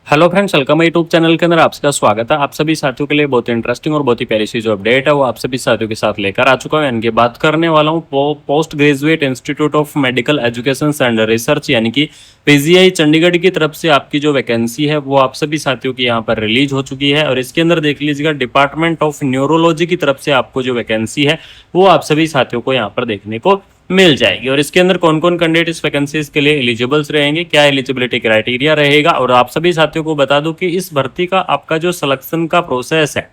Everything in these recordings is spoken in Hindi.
Hello friends, welcome YouTube channel के अंदर आपका स्वागत है। आप सभी साथियों के लिए बहुत इंटरेस्टिंग और बहुत ही प्यारी सी जो अपडेट है वो आप सभी साथियों के साथ लेकर आ चुका हूं। यानी कि बात करने वाला हूं post graduate institute of medical education and research यानी कि पीजीआई चंडीगढ़ की तरफ से आपकी जो वैकेंसी है वो आप सभी साथियों की यहाँ पर रिलीज हो चुकी है। और इसके अंदर देख लीजिएगा, डिपार्टमेंट ऑफ न्यूरोलॉजी की तरफ से आपको जो वैकेंसी है वो आप सभी साथियों को यहाँ पर देखने को मिल जाएगी। और इसके अंदर कौन कौन कैंडिडेट इस वैकेंसीज के लिए एलिजिबल्स रहेंगे, क्या एलिजिबिलिटी क्राइटेरिया रहेगा, और आप सभी साथियों को बता दूं कि इस भर्ती का आपका जो सिलेक्शन का प्रोसेस है,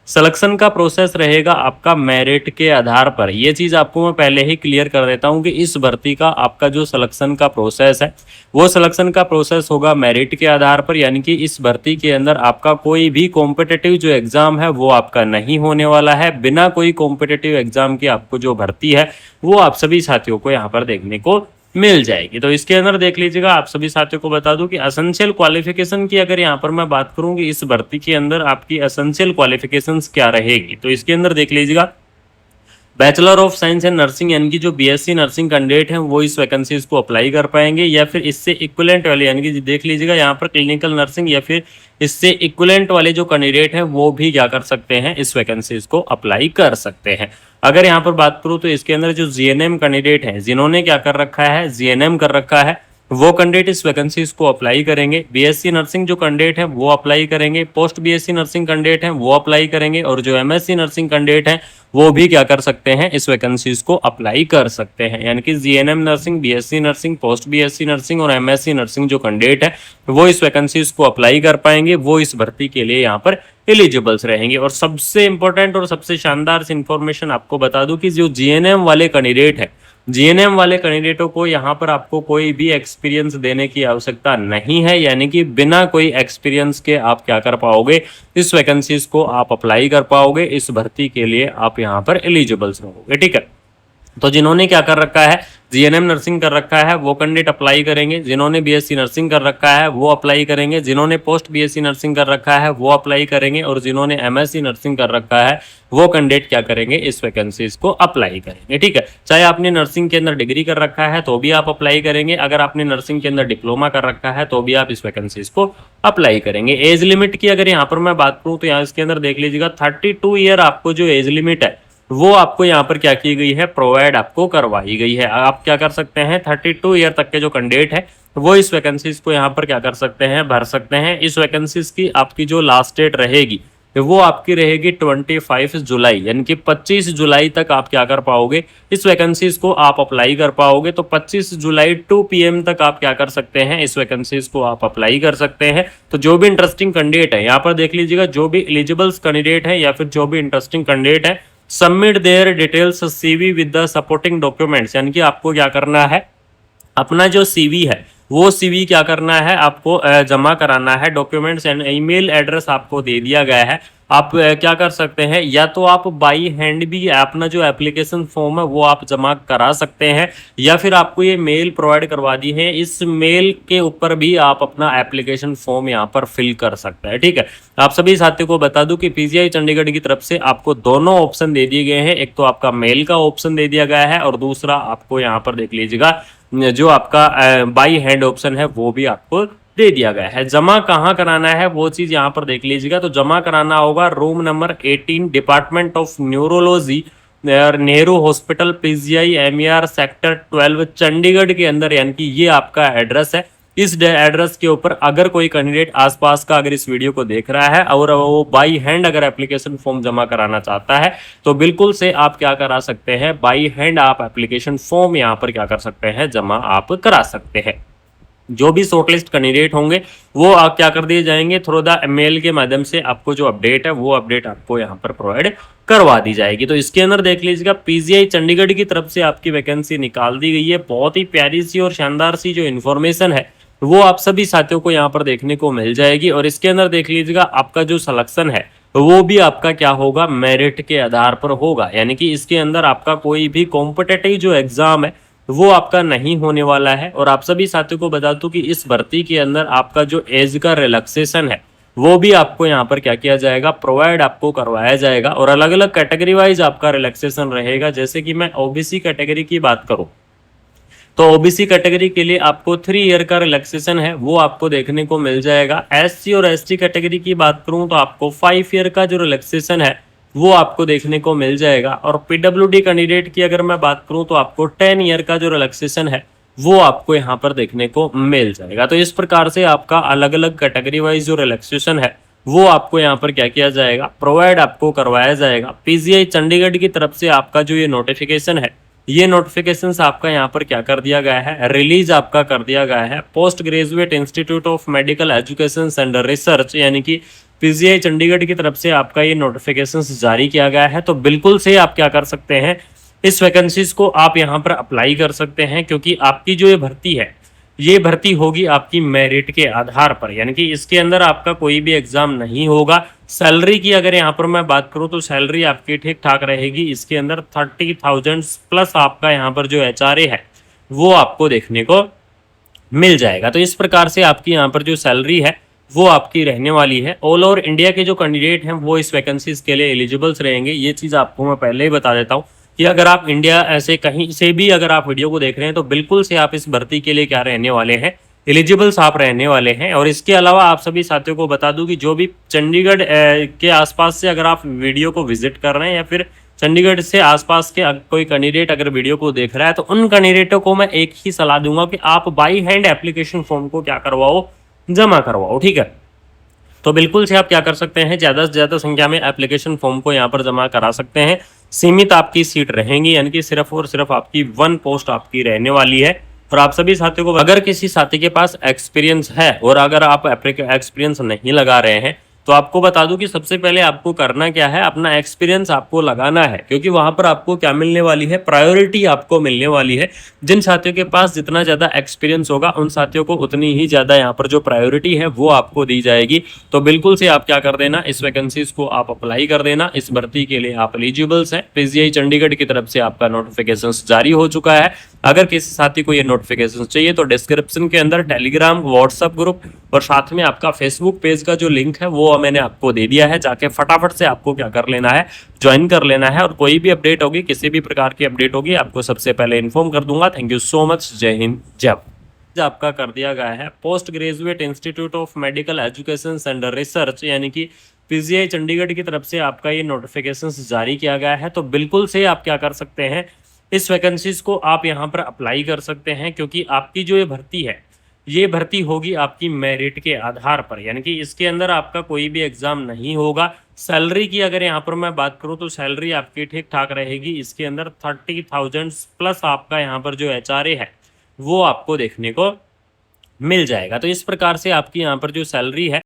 सिलेक्शन का प्रोसेस रहेगा आपका मेरिट के आधार पर। ये चीज आपको मैं पहले ही क्लियर कर देता हूं कि इस भर्ती का आपका जो सिलेक्शन का प्रोसेस है वो सिलेक्शन का प्रोसेस होगा मेरिट के आधार पर। यानी कि इस भर्ती के अंदर आपका कोई भी कॉम्पिटिटिव जो एग्जाम है वो आपका नहीं होने वाला है। बिना कोई कॉम्पिटिटिव एग्जाम की आपको जो भर्ती है वो आप सभी साथियों को यहाँ पर देखने को मिल जाएगी। तो इसके अंदर देख लीजिएगा, आप सभी साथियों को बता दूं कि एसेंशियल क्वालिफिकेशन की अगर यहाँ पर मैं बात करूं कि इस भर्ती के अंदर आपकी एसेंशियल क्वालिफिकेशंस क्या रहेगी, तो इसके अंदर देख लीजिएगा, bachelor of science and nursing यानी कि जो बीएससी नर्सिंग कैंडिडेट हैं वो इस वैकेंसीज को अप्लाई कर पाएंगे, या फिर इससे इक्विवेलेंट वाले यानी कि देख लीजिएगा यहाँ पर क्लिनिकल नर्सिंग या फिर इससे इक्विवेलेंट वाले जो कैंडिडेट हैं वो भी क्या कर सकते हैं, इस वैकेंसीज को अप्लाई कर सकते हैं। अगर यहाँ पर बात करूँ तो इसके अंदर जो जीएनएम कैंडिडेट हैं, जिन्होंने क्या कर रखा है, जीएनएम कर रखा है, वो कैंडिडेट इस वैकेंसीज को अप्लाई करेंगे। बीएससी नर्सिंग जो कैंडिडेट हैं वो अप्लाई करेंगे, पोस्ट बीएससी नर्सिंग कैंडिडेट हैं वो अप्लाई करेंगे, और जो एमएससी नर्सिंग कैंडिडेट हैं वो भी क्या कर सकते हैं, इस वैकेंसीज को अप्लाई कर सकते हैं। यानी कि GNM nursing, BSc nursing, post BSc nursing और एमएससी नर्सिंग जो कैंडिडेट है वो इस वैकेंसीज को अप्लाई कर पाएंगे, वो इस भर्ती के लिए यहाँ पर एलिजिबल्स रहेंगे। और सबसे इंपॉर्टेंट और सबसे शानदार इन्फॉर्मेशन आपको बता दूं कि जो जीएनएम वाले कैंडिडेट है, जीएनएम वाले कैंडिडेटों को यहाँ पर आपको कोई भी एक्सपीरियंस देने की आवश्यकता नहीं है। यानी कि बिना कोई एक्सपीरियंस के आप क्या कर पाओगे, इस वैकेंसीज को आप अप्लाई कर पाओगे, इस भर्ती के लिए आप यहाँ पर एलिजिबल्स रहोगे। ठीक है, तो जिन्होंने क्या कर रखा है, जीएनएम नर्सिंग कर रखा है वो कैंडिडेट अप्लाई करेंगे, जिन्होंने बीएससी नर्सिंग कर रखा है वो अप्लाई करेंगे, जिन्होंने पोस्ट बीएससी नर्सिंग कर रखा है वो अप्लाई करेंगे, और जिन्होंने एमएससी नर्सिंग कर रखा है वो कैंडिडेट क्या करेंगे, इस वैकेंसीज को अप्लाई करेंगे। ठीक है, चाहे आपने नर्सिंग के अंदर डिग्री कर रखा है तो भी आप अप्लाई करेंगे, अगर आपने नर्सिंग के अंदर डिप्लोमा कर रखा है तो भी आप इस वैकेंसीज को अप्लाई करेंगे। एज लिमिट की अगर यहाँ पर मैं बात करूँ तो यहाँ इसके अंदर देख लीजिएगा 32 ईयर आपको जो एज लिमिट है वो आपको यहाँ पर क्या की गई है, प्रोवाइड आपको करवाई गई है। आप क्या कर सकते हैं, 32 ईयर तक के जो कैंडिडेट है वो इस वैकेंसीज को यहाँ पर क्या कर सकते हैं, भर सकते हैं। इस वैकेंसीज की आपकी जो लास्ट डेट रहेगी वो आपकी रहेगी 25 जुलाई, यानी कि 25 जुलाई तक आप क्या कर पाओगे, इस वैकेंसीज को आप अप्लाई कर पाओगे। तो 25 जुलाई 2 PM तक आप क्या कर सकते हैं, इस वैकेंसीज को आप अप्लाई कर सकते हैं। तो जो भी इंटरेस्टिंग कैंडिडेट है यहाँ पर देख लीजिएगा, जो भी एलिजिबल्स कैंडिडेट है या फिर जो भी इंटरेस्टिंग कैंडिडेट है, submit there details CV with the supporting documents. यानी कि आपको क्या करना है, अपना जो सीवी है वो सीवी क्या करना है, आपको जमा कराना है। डॉक्यूमेंट्स एंड ईमेल एड्रेस आपको दे दिया गया है। आप क्या कर सकते हैं, या तो आप बाई हैंड भी अपना जो एप्लीकेशन फॉर्म है वो आप जमा करा सकते हैं, या फिर आपको ये मेल प्रोवाइड करवा दी है, इस मेल के ऊपर भी आप अपना एप्लीकेशन फॉर्म यहाँ पर फिल कर सकते हैं। ठीक है, आप सभी साथियों को बता दूं कि पीजीआई चंडीगढ़ की तरफ से आपको दोनों ऑप्शन दे दिए गए हैं। एक तो आपका मेल का ऑप्शन दे दिया गया है, और दूसरा आपको यहाँ पर देख लीजिएगा जो आपका बाई हैंड ऑप्शन है वो भी आपको दे दिया गया है। जमा कहाँ कराना है वो चीज यहाँ पर देख लीजिएगा, तो जमा कराना होगा room number 18, department of neurology, Nehru hospital, PGI MER sector 12 Chandigarh के अंदर। यानी कि ये आपका एड्रेस है। इस एड्रेस के ऊपर अगर कोई कैंडिडेट आसपास का अगर इस वीडियो को देख रहा है और वो बाई हैंड अगर एप्लीकेशन फॉर्म जमा कराना चाहता है तो बिल्कुल से आप क्या करा सकते हैं, बाई हैंड आप एप्लीकेशन फॉर्म यहाँ पर क्या कर सकते हैं, जमा आप करा सकते हैं। जो भी शॉर्टलिस्ट कैंडिडेट होंगे वो आप क्या कर दिए जाएंगे, थ्रू द मेल के माध्यम से आपको जो अपडेट है वो अपडेट आपको यहाँ पर प्रोवाइड करवा दी जाएगी। तो इसके अंदर देख लीजिएगा, पीजीआई चंडीगढ़ की तरफ से आपकी वैकेंसी निकाल दी गई है। बहुत ही प्यारी सी और शानदार सी जो इन्फॉर्मेशन है वो आप सभी साथियों को यहाँ पर देखने को मिल जाएगी। और इसके अंदर देख लीजिएगा, आपका जो सिलेक्शन है वो भी आपका क्या होगा, मेरिट के आधार पर होगा। यानी कि इसके अंदर आपका कोई भी कॉम्पिटिटिव जो एग्जाम है वो आपका नहीं होने वाला है। और आप सभी साथियों को बता दूं कि इस भर्ती के अंदर आपका जो एज का रिलैक्सेशन है वो भी आपको यहाँ पर क्या किया जाएगा, प्रोवाइड आपको करवाया जाएगा। और अलग अलग कैटेगरी वाइज आपका रिलैक्सेशन रहेगा। जैसे कि मैं ओबीसी कैटेगरी की बात करूं तो ओबीसी कैटेगरी के लिए आपको 3 ईयर का रिलैक्सेशन है वो आपको देखने को मिल जाएगा। एससी और एसटी कैटेगरी की बात करूं तो आपको 5 ईयर का जो रिलैक्सेशन है वो आपको देखने को मिल जाएगा। और पीडब्ल्यूडी कैंडिडेट की अगर मैं बात करूं तो आपको 10 ईयर का जो रिलैक्सेशन है वो आपको यहाँ पर देखने को मिल जाएगा। तो इस प्रकार से आपका अलग अलग कैटेगरी वाइज जो रिलैक्सेशन है वो आपको यहाँ पर क्या किया जाएगा, प्रोवाइड आपको करवाया जाएगा। पीजीआई चंडीगढ़ की तरफ से आपका जो ये नोटिफिकेशन है, ये नोटिफिकेशन आपका यहाँ पर क्या कर दिया गया है, रिलीज आपका कर दिया गया है post graduate institute of medical education and research यानी कि पीजीआई चंडीगढ़ की तरफ से आपका ये नोटिफिकेशन जारी किया गया है। तो बिल्कुल से आप क्या कर सकते हैं, इस वैकेंसीज को आप यहाँ पर अप्लाई कर सकते हैं, क्योंकि आपकी जो ये भर्ती है ये भर्ती होगी आपकी मेरिट के आधार पर, यानी कि इसके अंदर आपका कोई भी एग्जाम नहीं होगा। सैलरी की अगर यहाँ पर मैं बात करूँ तो सैलरी आपकी ठीक ठाक रहेगी। इसके अंदर 30,000 प्लस आपका यहाँ पर जो एचआरए है वो आपको देखने को मिल जाएगा। तो इस प्रकार से आपकी यहाँ पर जो सैलरी है वो आपकी रहने वाली है। ऑल ओवर इंडिया के जो कैंडिडेट हैं वो इस वैकेंसीज के लिए एलिजिबल्स रहेंगे। ये चीज़ आपको मैं पहले ही बता देता हूँ कि अगर आप इंडिया ऐसे कहीं से भी अगर आप वीडियो को देख रहे हैं तो बिल्कुल से आप इस भर्ती के लिए क्या रहने वाले हैं, एलिजिबल्स आप रहने वाले हैं। और इसके अलावा आप सभी साथियों को बता दूं कि जो भी चंडीगढ़ के आसपास से अगर आप वीडियो को विजिट कर रहे हैं या फिर चंडीगढ़ से आसपास के कोई कैंडिडेट अगर वीडियो को देख रहा है तो उन कैंडिडेटों को मैं एक ही सलाह दूंगा कि आप बाई हैंड एप्लीकेशन फॉर्म को क्या करवाओ, जमा करवाओ। ठीक है, तो बिल्कुल से आप क्या कर सकते हैं, ज़्यादा से ज़्यादा संख्या में एप्लीकेशन फॉर्म को यहाँ पर जमा करा सकते हैं। सीमित आपकी सीट रहेंगी, यानी कि सिर्फ और सिर्फ आपकी 1 पोस्ट आपकी रहने वाली है। और आप सभी साथियों को अगर किसी साथी के पास एक्सपीरियंस है और अगर आप एक्सपीरियंस नहीं लगा रहे हैं तो आपको बता दूं कि सबसे पहले आपको करना क्या है, अपना एक्सपीरियंस आपको लगाना है, क्योंकि वहां पर आपको क्या मिलने वाली है, प्रायोरिटी आपको मिलने वाली है। जिन साथियों के पास जितना ज़्यादा एक्सपीरियंस होगा उन साथियों को उतनी ही ज़्यादा यहाँ पर जो प्रायोरिटी है वो आपको दी जाएगी। तो बिल्कुल से आप क्या कर देना, इस वैकेंसीज को आप अप्लाई कर देना। इस भर्ती के लिए आप एलिजिबल्स हैं। पीजीआई चंडीगढ़ की तरफ से आपका नोटिफिकेशन जारी हो चुका है। अगर किसी साथी को ये नोटिफिकेशन चाहिए तो डिस्क्रिप्शन के अंदर टेलीग्राम, व्हाट्सएप ग्रुप और साथ में आपका फेसबुक पेज का जो लिंक है वो मैंने आपको दे दिया है। जाके फटाफट से आपको क्या कर लेना है, ज्वाइन कर लेना है। और कोई भी अपडेट होगी, किसी भी प्रकार की अपडेट होगी, आपको सबसे पहले इन्फॉर्म कर दूंगा। Thank you so much. जय हिंद, जय आपका कर दिया गया है post graduate institute of medical education and research यानी कि पीजीआई चंडीगढ़ की तरफ से आपका ये नोटिफिकेशन जारी किया गया है। तो बिल्कुल से आप क्या कर सकते हैं, इस वैकेंसीज को आप यहाँ पर अप्लाई कर सकते हैं, क्योंकि आपकी जो ये भर्ती है ये भर्ती होगी आपकी मेरिट के आधार पर, यानी कि इसके अंदर आपका कोई भी एग्जाम नहीं होगा। सैलरी की अगर यहाँ पर मैं बात करूँ तो सैलरी आपकी ठीक ठाक रहेगी। इसके अंदर 30,000 प्लस आपका यहाँ पर जो एचआरए है वो आपको देखने को मिल जाएगा। तो इस प्रकार से आपकी यहाँ पर जो सैलरी है